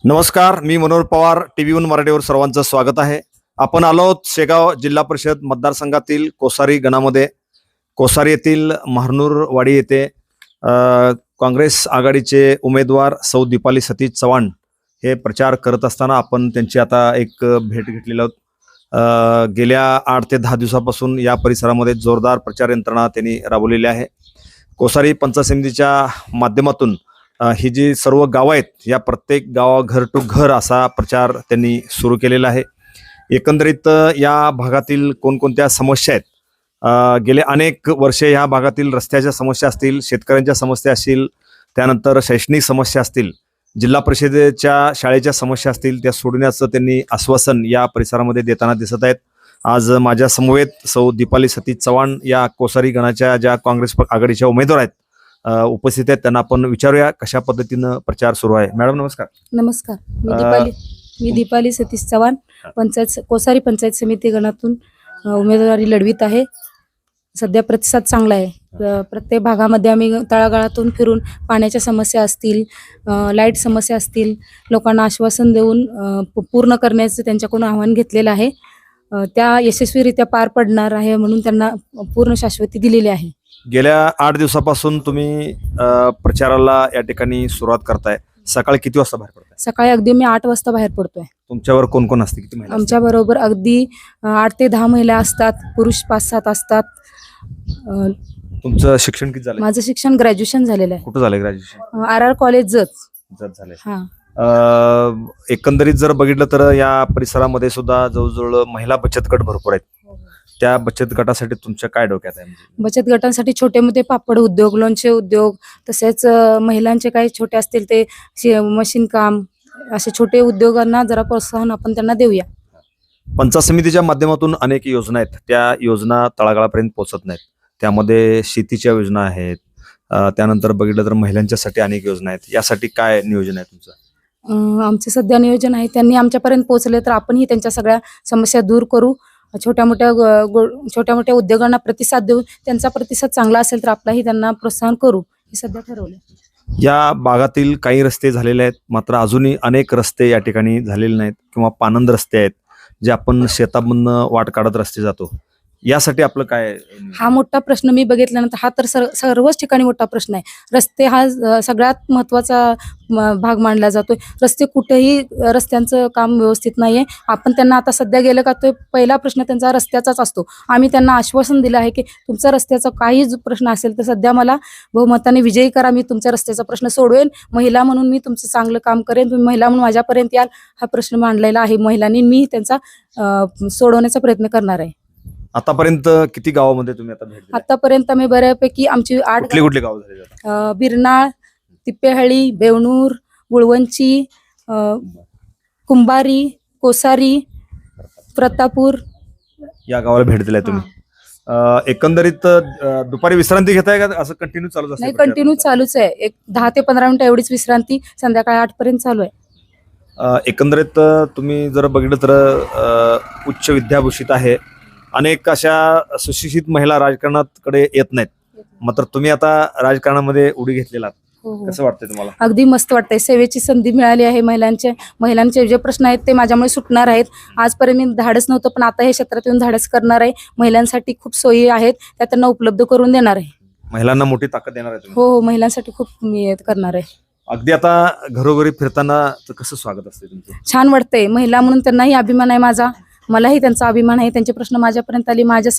नमस्कार, मी मनोहर पवार. TV1 मराठीवर सर्वांचं स्वागत आहे. आपण आलो आहोत शेगाव जिल्हा परिषद मतदारसंघातील कोसारी गणामध्ये. कोसारी येथील महानूरवाडी येथे काँग्रेस आघाडीचे उमेदवार सौ दीपाली सतीश चव्हाण हे प्रचार करत असताना आपण त्यांची आता एक भेट घेतलेली आहोत. गेल्या 8 ते 10 दिवसापासून या परिसरामध्ये जोरदार प्रचार यंत्रणा त्यांनी राबवलेली आहे. कोसारी पंचायत समितीच्या माध्यमातून ही जी सर्व गावं आहेत या प्रत्येक गावा घर टू घर असा प्रचार त्यांनी सुरू केलेला आहे. एकंदरीत या भागातील कोणकोणत्या समस्या आहेत, गेले अनेक वर्षे या भागातील रस्त्याच्या समस्या असतील, शेतकऱ्यांच्या समस्या असतील, त्यानंतर शैक्षणिक समस्या असतील, जिल्हा परिषदेच्या शाळेच्या समस्या असतील, त्या सोडण्याचं त्यांनी आश्वासन या परिसरामध्ये देताना दिसत आहेत. आज माझ्या समवेत सौ दीपाली सतीश चव्हाण या कोसारी गणाच्या ज्या काँग्रेस आघाडीच्या उमेदवार आहेत उपस्थित आहेत. त्यांना आपण विचारूया कशा पद्धतीनं प्रचार सुरू आहे. मॅडम नमस्कार. नमस्कार. मी दीपाली सतीश चव्हाण कोसारी पंचायत समिती गणातून उमेदवारी लढवित आहे. सध्या प्रतिसाद चांगला आहे. प्रत्येक भागामध्ये आम्ही तळागाळातून फिरून पाण्याच्या समस्या असतील, लाईट समस्या असतील, लोकांना आश्वासन देऊन पूर्ण करण्याचं त्यांच्याकडून आव्हान घेतलेलं आहे. त्या यशस्वीरित्या पार पडणार आहे म्हणून त्यांना पूर्ण शाश्वती दिलेली आहे. गेल्या 8 दिवसापासून तुम्ही प्रचाराला या ठिकाणी सुरुवात करताय. सकाळी किती वाजता बाहेर पडताय? सकाळी अगदी मी 8 वाजता बाहेर पडतोय. तुमच्यावर कोण कोण असते, किती महिला? आमच्या बरोबर अगदी 8 ते 10 महिला असतात, पुरुष 5-7 असतात. तुमचं शिक्षण किती झालं? माझं शिक्षण ग्रॅज्युएशन झालेलं आहे. कुठं झालंय ग्रॅज्युएशन? RR कॉलेज जत झालंय. हा. एकंदरीत जर बघितलं तर या परिसरामध्ये सुद्धा जवळजवळ महिला बचत गट भरपूर आहेत. त्या बचत गटासाठी तुमच्या काय डोक्यात आहे? बचत गटांसाठी छोटे मोठे पापड उद्योग, लोणचे उद्योग, तसेच महिलांचे काही छोटे असतील ते मशीन काम, असे छोटे उद्योगांना जरा प्रोत्साहन आपण त्यांना देऊया. पंचायत समितीच्या माध्यमातून अनेक योजना आहेत, त्या योजना तळागाळापर्यंत पोहोचत नाहीत. त्यामध्ये शेतीच्या योजना आहेत, त्यानंतर बघितलं तर महिलांच्यासाठी अनेक योजना आहेत. यासाठी काय नियोजन आहे तुमचं? आमचे सध्या नियोजन आहे, त्यांनी आमच्यापर्यंत पोहोचले तर आपणही त्यांच्या सगळ्या समस्या दूर करू. छोट्या मोठ्या उद्योगांना प्रतिसाद देऊन त्यांचा प्रतिसाद चांगला असेल तर आपलाही त्यांना प्रोत्साहन करू, हे सध्या ठरवले. या भागातील काही रस्ते झालेले आहेत, मात्र अजूनही अनेक रस्ते या ठिकाणी झालेले नाहीत किंवा पानंद रस्ते आहेत जे आपण शेतामधनं वाट काढत रस्ते जातो. यासाठी आपलं काय? हा मोठा प्रश्न मी बघितल्यानंतर हा तर सर्वच ठिकाणी मोठा प्रश्न आहे. रस्ते हा सगळ्यात महत्वाचा भाग मानला जातोय. रस्ते कुठेही रस्त्यांचं काम व्यवस्थित नाहीये. आपण त्यांना आता सध्या गेलं का तो पहिला प्रश्न त्यांचा रस्त्याचाच असतो. आम्ही त्यांना आश्वासन दिलं आहे की तुमचा रस्त्याचा काही प्रश्न असेल तर सध्या मला बहुमताने विजयी करा, मी तुमच्या रस्त्याचा प्रश्न सोडवेन. महिला म्हणून मी तुमचं चांगलं काम करेन, तुम्ही महिला म्हणून माझ्यापर्यंत याल, हा प्रश्न मांडलेला आहे महिलांनी. मी त्यांचा सोडवण्याचा प्रयत्न करणार आहे. आतापर्यंत किती गावामध्ये तुम्ही आता भेट दिली? आतापर्यंत आम्ही बऱ्यापैकी आमची 8 कुठली गाव झाली? बिरनाळ, तिप्पेहळी, बेवणूर, गुळवंची, कुंभारी, कोसारी, प्रतापूर या गावाला भेट दिलाय तुम्ही. एकंदरीत दुपारी विश्रांती घेताय का असं कंटिन्यू चालू असतं? नाही, कंटिन्यू चालूच आहे. एक 10 ते 15 मिनिटं एवढीच विश्रांती, संध्याकाळी 8 पर्यंत चालू आहे. एकंदरीत तुम्ही जर बघितलं तर उच्च विद्याभूषित आहे, अनेक अशा सुशिक्षित महिला राजकारणाकडे येत नाहीत, मात्र तुम्ही आता राजकारणामध्ये उडी घेतलेला. कसं वाटतंय तुम्हाला? अगदी मस्त वाटतंय. सेवेची संधी मिळाली आहे. महिलांचे जे प्रश्न आहेत ते माझ्यामुळे सुटणार आहेत. आजपर्यंत मी धाडस नव्हतं, पण आता हे क्षेत्रात येऊन धाडस करणार आहे. महिलांसाठी खूप सोयी आहेत, त्या त्यांना उपलब्ध करून देणार आहे. महिलांना मोठी ताकद देणार आहे? हो, महिलांसाठी खूप मी करणार आहे. अगदी आता घरोघरी फिरताना कसं स्वागत असते तुमचं? छान वाटतंय. महिला म्हणून त्यांनाही अभिमान आहे माझा, मलाही त्यांचा अभिमान आहे. त्यांचे प्रश्न माझ्यापर्यंत आली, माझे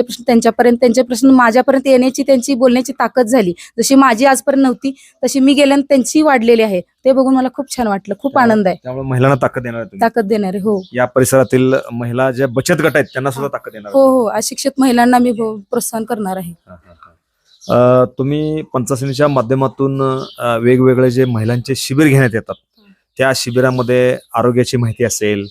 प्रश्न त्यांच्यापर्यंत, त्यांचे प्रश्न माझ्यापर्यंत येण्याची, त्यांची बोलण्याची ताकद झाली. जशी माझी आजपर्यंत नव्हती तशी मी गेल्यानंतर त्यांची वाढलेली आहे. ते बघून मला खूप छान वाटलं, खूप आनंद आहे. त्यामुळे महिलांना ताकद देणार आहे? ताकद देणार आहे. हो. या परिसरातील महिला ज्या बचत गट आहेत त्यांना सुद्धा ताकद देणार? हो हो, अशिक्षित महिलांना मी प्रोत्साहन करणार आहे. तुम्ही पंचायत समितीच्या माध्यमातून वेगवेगळे जे महिलांचे शिबिर घेण्यात येतात, त्या शिबिरामध्ये आरोग्याची माहिती असेल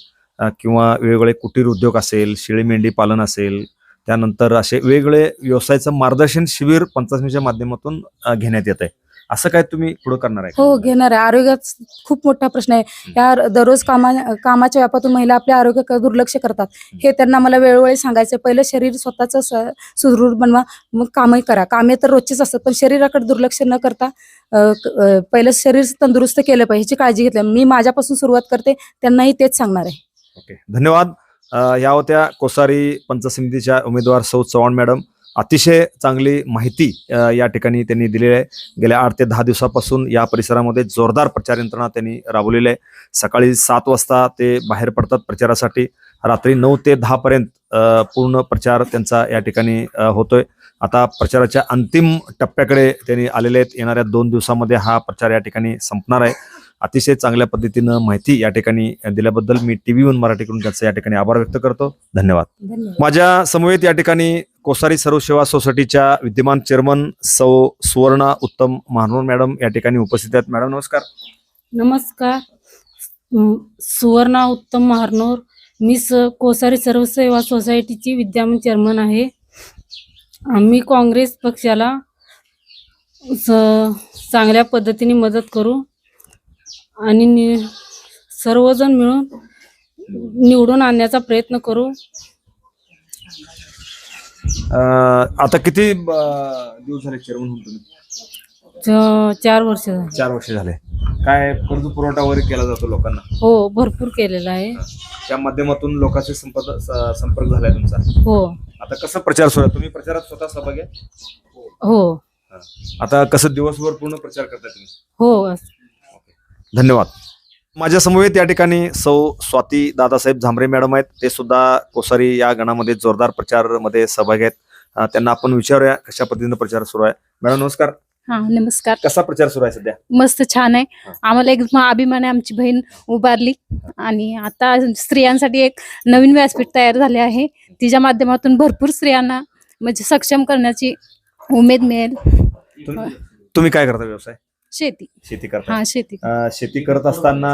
किंवा वेगवेगळे कुटीर उद्योग असेल, शेळी मेंढी पालन असेल, त्यानंतर असे वेगवेगळे व्यवसायाचं मार्गदर्शन शिबिर पंचायत समितीच्या माध्यमातून घेण्यात येत आहे. असं काय तुम्ही पुढे करणार आहे हो घेणार आहे. आरोग्यात खूप मोठा प्रश्न आहे. या दररोज कामाच्या व्यापातून महिला आपल्या आरोग्याकडे दुर्लक्ष करतात. हे त्यांना मला वेळोवेळी सांगायचं. पहिलं शरीर स्वतःच सुदृढ बनवा, मग कामही करा. कामे तर रोजचीच असतात, पण शरीराकडे दुर्लक्ष न करता पहिलं शरीर तंदुरुस्त केलं पाहिजे, ह्याची काळजी घेतली. मी माझ्यापासून सुरुवात करते, त्यांनाही तेच सांगणार आहे. ओके, धन्यवाद. या होत्या कोसारी पंचायत समितीच्या उमेदवार सौ चव्हाण मॅडम. अतिशय चांगली माहिती या ठिकाणी त्यांनी दिलेली आहे. गेल्या 8 ते 10 दिवसापासून या परिसरामध्ये जोरदार प्रचार यंत्रणा त्यांनी राबवलेली आहे. सकाळी 7 वाजता ते बाहेर पडतात प्रचारासाठी. रात्री 9 ते 10 पर्यंत पूर्ण प्रचार त्यांचा या ठिकाणी होतोय. आता प्रचाराच्या अंतिम टप्प्याकडे त्यांनी आलेले आहेत. येणाऱ्या 2 दिवसामध्ये हा प्रचार या ठिकाणी संपणार आहे. अतिशय चांगल्या पद्धतीनं माहिती या ठिकाणी दिल्याबद्दल मी TV1 मराठीकडून त्यांचा या ठिकाणी आभार व्यक्त करतो. धन्यवाद. माझ्या समवेत या ठिकाणी कोसारी सर्व सेवा सोसायटीच्या विद्यमान चेअरमन सौ सुवर्णा उत्तम महानोर मॅडम या ठिकाणी उपस्थित आहेत. मॅडम नमस्कार. नमस्कार. सुवर्णा उत्तम महानोर. मी कोसारी सर्व सेवा सोसायटीची विद्यमान चेअरमन आहे. आम्ही काँग्रेस पक्षाला चांगल्या पद्धतीने मदत करू आणि सर्वजण मिळून निवडून आणण्याचा प्रयत्न करू. आता किती दिवस झाले चेअरमन होऊन तुम्ही? 4 वर्ष झाली. 4 वर्ष झाले. काय कर्ज पुरवठा वगैरे केला जातो लोकांना? हो, भरपूर केलेला आहे. त्या माध्यमातून लोकांशी संपर्क झालाय तुमचा? हो आता कसं प्रचार सुरू आहे? तुम्ही प्रचारात स्वतः सहभागी आहे? हो आता कसं दिवसभर पूर्ण प्रचार करताय तुम्ही? हो. धन्यवाद. माझ्या समवेत या ठिकाणी सौ स्वाती दादासाहेब झांबरे मॅडम आहेत. ते सुद्धा कोसारी या गणामध्ये जोरदार प्रचार मध्ये सहभागी आहेत. त्यांना आपण विचारूया कशा पद्धतीने प्रचार सुरू आहे. मॅडम नमस्कार. हा नमस्कार. कसा प्रचार सुरू आहे सध्या? मस्त छान आहे. आम्हाला एकदम अभिमान आहे. आमची बहीण उभारली आणि आता स्त्रियांसाठी एक नवीन व्यासपीठ तयार झाले आहे. तिच्या माध्यमातून भरपूर स्त्रियांना म्हणजे सक्षम करण्याची उमेद मिळेल. तुम्ही काय करता व्यवसाय? शेती करता? हा शेती. शेती करत असताना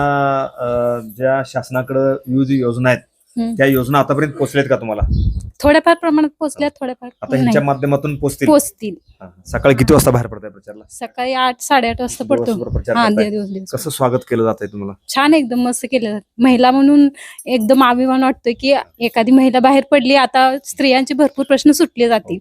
ज्या शासनाकडे विविध योजना आहेत त्या योजना आतापर्यंत पोहोचल्यात का तुम्हाला? थोड्याफार प्रमाणात पोहोचल्या, थोड्याफार आता ह्यांच्या माध्यमातून पोहोचतील. सकाळी किती वाजता बाहेर पडताय प्रचारला? सकाळी 8-8:30 वाजता पडतो. दिवसभर प्रचार हा करताय. दिवस कसं स्वागत केलं जात आहे तुम्हाला? छान, एकदम मस्त केलं जातं. महिला म्हणून एकदम अभिमान वाटतोय की एखादी महिला बाहेर पडली, आता स्त्रियांचे भरपूर प्रश्न सुटले जातील.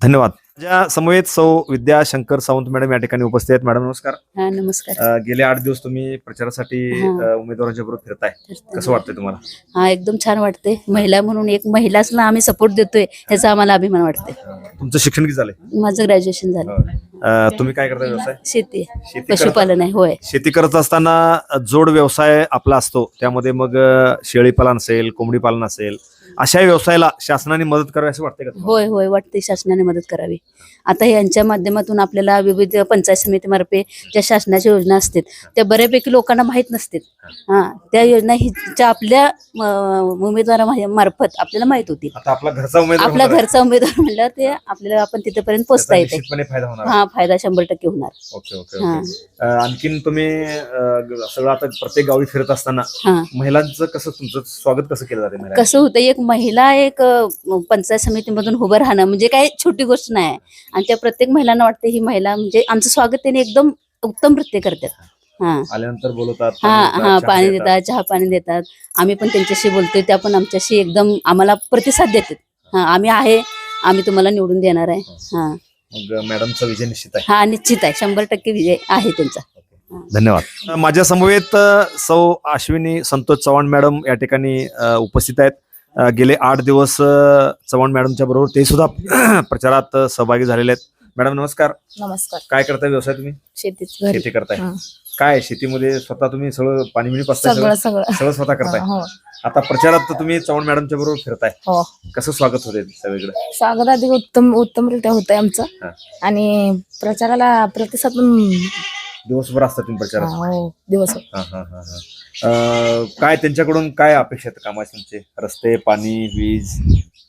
धन्यवाद. माझ्या समवेत सौ विद्या शंकर सावंत मॅडम या ठिकाणी उपस्थित आहेत. मॅडम नमस्कार. हा नमस्कार. गेले 8 दिवस तुम्ही प्रचारासाठी उमेदवारांच्या बरोबर फिरताय. कसं वाटतंय तुम्हाला? हा एकदम छान वाटते. महिला म्हणून एक महिलाचला आम्ही सपोर्ट देतोय याचा आम्हाला अभिमान वाटते. तुमचं शिक्षण किती झालंय? माझं ग्रॅज्युएशन झालं. तुम्ही काय करता व्यवसाय? शेती शेती पशुपालन आहे. होय. शेती करत असताना जोड व्यवसाय आपला असतो, त्यामध्ये मग शेळी पालन असेल, कोंबडी पालन असेल, अशा व्यवसायाला शासनाने मदत करावी असं वाटतंय का? होय होय वाटते. शासनाने मदत करावी. आता यांच्या माध्यमातून आपल्याला विविध पंचायत समितीमार्फे ज्या शासनाच्या योजना असतात त्या बऱ्यापैकी लोकांना माहीत नसतात. हा त्या योजना हिच्या आपल्या उमेदवारामार्फत आपल्याला माहित होतील. आता आपला घरचा उमेदवार आपला घरचा उमेदवार म्हणल्यावर ते आपल्याला आपण तिथपर्यंत पोहोचता येते. निश्चितपणे फायदा होणार. हा फायदा 100% होणार. Okay okay okay. आणखीन तुम्ही सगळं आता प्रत्येक गावी फिरत असताना हा महिलांचं कसं तुमचं स्वागत कसं केलं जाते? कसं होतं, एक महिला एक पंचायत समितीमधून उभं राहणं म्हणजे काही छोटी गोष्ट नाही. आणि त्या प्रत्येक महिलांना वाटते ही महिला म्हणजे आमचं स्वागत त्यांनी एकदम उत्तम नृत्य करतात. हा आल्यानंतर बोलवतात, हा पाणी देतात, चहा पाणी देतात. आम्ही पण त्यांच्याशी बोलतोय, त्या पण आमच्याशी एकदम आम्हाला प्रतिसाद देतात. हा आम्ही आहे, आम्ही तुम्हाला निवडून देणार आहे. हा मग मॅडमचा विजय निश्चित आहे. हा निश्चित आहे. 100% विजय आहे त्यांचा. धन्यवाद. माझ्या समवेत सौ अश्विनी संतोष चव्हाण मॅडम या ठिकाणी उपस्थित आहेत. गेले 8 दिवस चव्हाण मॅडमच्या बरोबर ते सुद्धा प्रचारात सहभागी झालेले आहेत. मॅडम नमस्कार. नमस्कार. काय करताय व्यवसाय तुम्ही? शेती करताय. काय शेतीमध्ये स्वतः तुम्ही सगळं पाणी बिणी पाचताय? सगळं स्वतः करताय. आता प्रचारात तर तुम्ही चव्हाण मॅडमच्या बरोबर फिरताय. हो. कसं स्वागत होते सगळीकडे? स्वागत आधी उत्तमरित्या होत आहे आमचं. आणि प्रचाराला प्रतिसाद पण दिवसभर असतात तुम्ही प्रचारात? दिवस. काय त्यांच्याकडून काय अपेक्षा आहेत कामाचे तुमचे? रस्ते, पाणी, वीज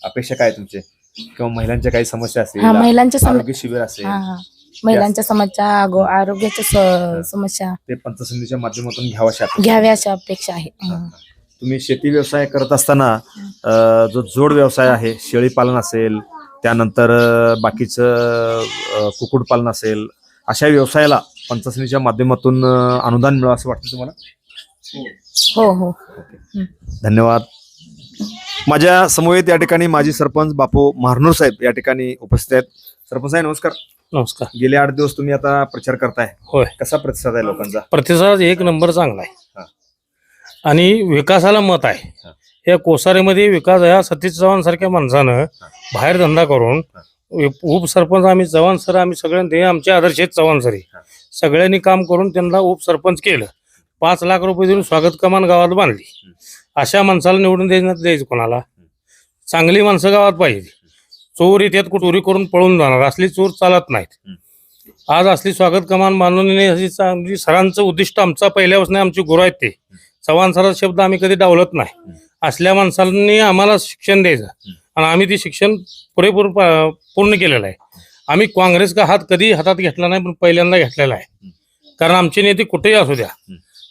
अपेक्षा काय तुमचे? किंवा महिलांच्या काही समस्या असतील, महिलांच्या आरोग्य शिबिर असेल, महिलांच्या समस्या, आरोग्याच्या समस्या ते पंचायत समितीच्या माध्यमातून घ्याव्या घ्याव्याच्या अपेक्षा आहे. तुम्ही शेती व्यवसाय करत असताना जो जोड व्यवसाय आहे, शेळी पालन असेल, त्यानंतर बाकीचं कुक्कुट पालन असेल, अशा व्यवसायाला पंचायत समितीच्या माध्यमातून अनुदान मिळावं असं वाटतं तुम्हाला? हो हो. धन्यवाद. माझ्या समवेत या ठिकाणी माजी सरपंच बापू महारनूर साहेब या ठिकाणी उपस्थित आहेत. सरपंच साहेब नमस्कार. नमस्कार. गेले 8 दिवस तुम्ही आता प्रचार करताय. होय. कसा प्रतिसाद आहे लोकांचा? प्रतिसाद एक नंबर चांगला हा. आहे आणि विकासाला मत आहे. हा. या कोसारीमध्ये विकास या सतीश चव्हाण सारख्या माणसानं बाहेर धंदा करून उपसरपंच आम्ही चव्हाण सर आम्ही सगळ्यांनी हे आमचे आदर्श आहेत चव्हाण सरी सगळ्यांनी काम करून त्यांना उपसरपंच केलं. 5 लाख रुपये देऊन स्वागत कमान गावात बांधली. अशा माणसाला निवडून द्यायचं कोणाला? चांगली माणसं गावात पाहिजे. चोर येतात चोरी करून पळून जाणार असली चोर चालत नाहीत. आज असली स्वागत कमान बांधून सरांचं उद्दिष्ट आमचा पहिल्यापासून आमची गुरु आहेत ते चव्हाण सरांचा शब्द आम्ही कधी डावलत नाही. असल्या माणसांनी आम्हाला शिक्षण द्यायचं आणि आम्ही ते शिक्षण पुरेपूर पूर्ण केलेलं आहे. आम्ही काँग्रेसचा हात कधी हातात घेतला नाही पण पहिल्यांदा घेतलेला आहे. कारण आमचे नेते कुठेही असू द्या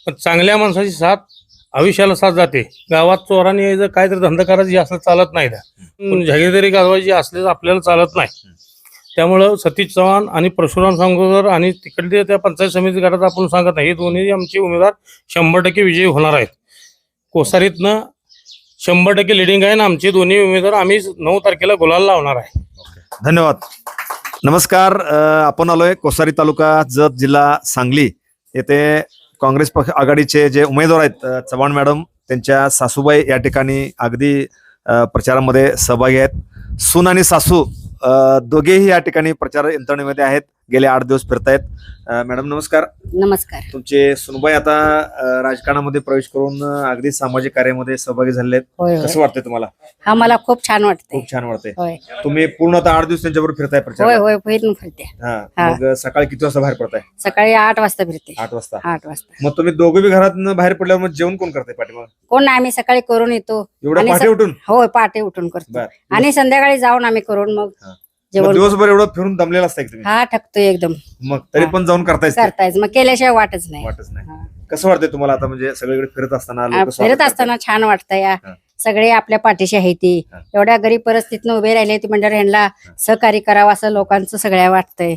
पण चांगल्या माणसाची साथ आयुष्याला साथ जाते. गावात चोरांनी यायचं काहीतरी धंदा करायची असलं चालत नाही. जागीरदारी गाजवायची असले आपल्याला चालत नाही. त्यामुळं सतीश चव्हाण आणि परशुराम सांगोदर आणि तिकडे त्या पंचायत समिती गटात आपण सांगत नाही हे दोन्ही आमचे उमेदवार 100% विजयी होणार आहेत. कोसारीतनं 100% लिडिंग आहे आणि आमचे दोन्ही उमेदवार आम्ही 9 तारखेला गुलाल लावणार आहे. धन्यवाद. नमस्कार. आपण आलोय कोसारी तालुका जत जिल्हा सांगली येथे काँग्रेस पक्ष आघाडीचे जे उमेदवार आहेत चव्हाण मॅडम त्यांच्या सासूबाई या ठिकाणी अगदी प्रचारामध्ये सहभागी आहेत. सून आणि सासू दोघेही या ठिकाणी प्रचार यंत्रणेमध्ये आहेत. गेले 8 दिवस फिरतायत. मॅडम नमस्कार. नमस्कार. तुमचे सुनबाई आता राजकारणामध्ये प्रवेश करून अगदी सामाजिक कार्यामध्ये सहभागी झाले आहेत. होय कसं वाटतंय तुम्हाला? हा मला खूप छान वाटतंय. खूप छान वाटतंय. होय तुम्ही पूर्ण आता 8 दिवस त्यांच्याबरोबर फिरताय प्रचार? होय फिरून फिरते. हा. हा. मग सकाळी किती वाजता बाहेर पडताय? सकाळी 8 वाजता फिरते. 8 वाजता. 8 वाजता. मग तुम्ही दोघे बी घरात बाहेर पडल्यावर मग जेवण कोण करते पाठीमाग? कोण नाही आम्ही सकाळी करून येतो. एवढं आणि पहाटे उठून? होय पहाटे उठून करतो बर. आणि संध्याकाळी जाऊन आम्ही करून मग हा. मग जेवण. दिवसभर एवढं फिरून दमलेला असताय तुम्ही? हा ठकतोय एकदम. मग तरी पण जाऊन करतायच ते? करतायच मग केल्याशिवाय वाटच नाही. वाटच नाही. हा. कसं वाटतंय तुम्हाला आता म्हणजे सगळीकडे फिरत असताना लोकं स्वागत फिरत करतायत? असताना छान वाटतंय. या हा. सगळे आपल्या पाठीशी आहे ती हा. एवढ्या गरीब परिस्थितीनं उभे राहिले ती म्हणजे ह्यांना सहकार्य करावं असं लोकांचं सगळ्या वाटतंय.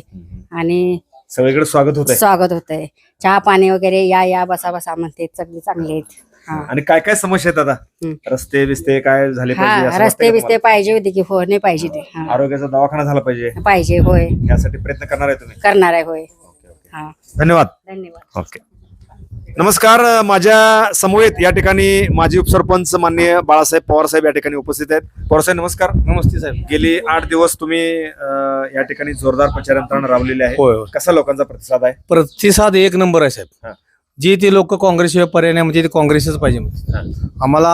आणि सगळीकडे स्वागत होत आहे. स्वागत होतंय. चहा पाणी वगैरे या बसा बसा म्हणते सगळे चांगले आहेत. हा. आणि काय काय समस्या आहेत आता? रस्ते बिस्ते काय झाले पाहिजे हा असं वाटतंय रस्ते का बिस्ते तुम्हाला? पाहिजे होते की हो नाही पाहिजे ते. हा. आरोग्याचा दवाखाना झाला पाहिजे पाहिजे होय यासाठी प्रयत्न करणार आहे तुम्ही? करणार आहे होय. हा धन्यवाद. धन्यवाद. ओके. नमस्कार. माझ्या समवेत या ठिकाणी माजी उपसरपंच माननीय बाळासाहेब पवार साहेब या ठिकाणी उपस्थित आहेत. पवार साहेब नमस्कार. नमस्ते साहेब. गेली 8 दिवस तुम्ही या ठिकाणी जोरदार प्रचार यंत्रणा राबवलेली आहे. होय. कसा लोकांचा प्रतिसाद आहे? प्रतिसाद एक नंबर आहे हा. साहेब. जे ते लोक काँग्रेसशिवाय पर्याय नाही म्हणजे ते काँग्रेसच पाहिजे हा. आम्हाला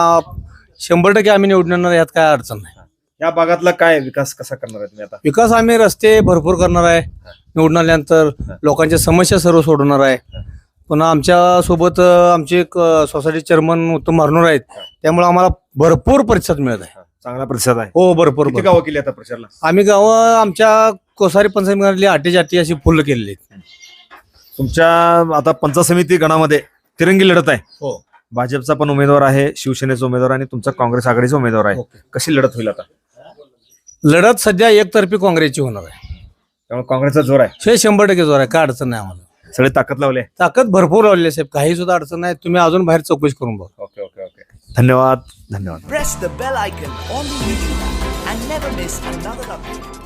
100% आम्ही निवडून येणार यात काय अडचण नाही. या भागातला काय विकास कसा करणार आहे तुम्ही आता? विकास आम्ही रस्ते भरपूर करणार आहे. निवडून आल्यानंतर लोकांच्या समस्या सर्व सोडवणार आहे. पुन्हा आमच्या सोबत आमचे एक सोसायटी चेअरमन उत्तम मारनूर आहेत. त्यामुळे आम्हाला भरपूर प्रतिसाद मिळत आहे. चांगला प्रतिसाद आहे. हो भरपूर किती गावं केली आता प्रचारला? आम्ही गावं आमच्या कोसारी पंचायत आटी अशी फुल केलेली आहेत. तुमच्या आता पंचायत समिती गणामध्ये तिरंगी लढत आहे. हो. भाजपचा पण उमेदवार आहे, शिवसेनेचा उमेदवार आणि तुमचा काँग्रेस आघाडीचा उमेदवार आहे. ओके. कशी लढत होईल आता? लढत सध्या एकतर्फी काँग्रेसची होणार आहे. त्यामुळे काँग्रेसचा जोर आहे. हे 100% जोर आहे. काय अडचण नाही आम्हाला. सगळे ताकद लावले. ताकद भरपूर लावलेली आहे साहेब. काही सुद्धा अडचण नाही. तुम्ही अजून बाहेर चौकशी करून बघा. Okay okay okay. धन्यवाद. धन्यवाद. Press the bell icon on the YouTube app and never miss another update.